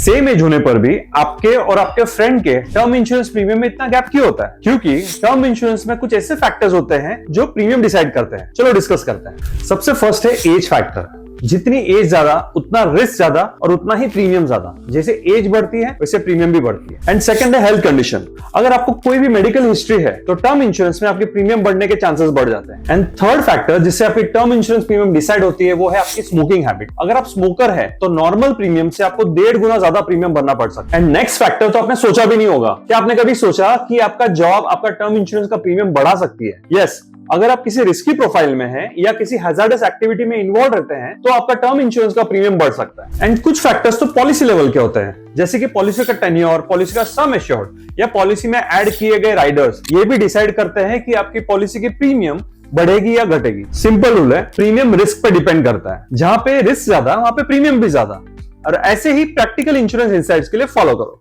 Same as होने पर भी आपके और आपके फ्रेंड के टर्म इंश्योरेंस प्रीमियम में इतना गैप क्यों होता है? क्योंकि टर्म इंश्योरेंस में कुछ ऐसे फैक्टर्स होते हैं जो प्रीमियम डिसाइड करते हैं। चलो डिस्कस करते हैं। सबसे फर्स्ट है एज फैक्टर। जितनी एज ज्यादा उतना रिस्क ज्यादा और उतना ही प्रीमियम ज्यादा। जैसे एज बढ़ती है वैसे प्रीमियम भी बढ़ती है। एंड सेकंड है हेल्थ कंडीशन। अगर आपको कोई भी मेडिकल हिस्ट्री है तो टर्म इंश्योरेंस में आपके प्रीमियम बढ़ने के चांसेस बढ़ जाते हैं। एंड थर्ड फैक्टर जिससे आपकी टर्म इंश्योरेंस प्रीमियम डिसाइड होती है वो है आपकी स्मोकिंग हैबिट। अगर आप स्मोकर है तो नॉर्मल प्रीमियम से आपको 1.5 गुना ज्यादा प्रीमियम भरना पड़ सकता है। एंड नेक्स्ट फैक्टर तो आपने सोचा भी नहीं होगा। क्या आपने कभी सोचा कि आपका जॉब आपका टर्म इंश्योरेंस का प्रीमियम बढ़ा सकती है? यस, अगर आप किसी रिस्की प्रोफाइल में हैं या किसी हैजार्डस एक्टिविटी में इन्वॉल्व रहते हैं तो आपका टर्म इंश्योरेंस का प्रीमियम बढ़ सकता है। एंड कुछ फैक्टर्स तो पॉलिसी लेवल के होते हैं, जैसे कि पॉलिसी का टेन्योर, पॉलिसी का सम एश्योर्ड या पॉलिसी में ऐड किए गए राइडर्स, ये भी डिसाइड करते हैं कि आपकी पॉलिसी की प्रीमियम बढ़ेगी या घटेगी। सिंपल रूल है, प्रीमियम रिस्क पे डिपेंड करता है। जहां पे रिस्क ज्यादा वहां पे प्रीमियम भी ज्यादा। और ऐसे ही प्रैक्टिकल इंश्योरेंस इनसाइट्स के लिए फॉलो करो।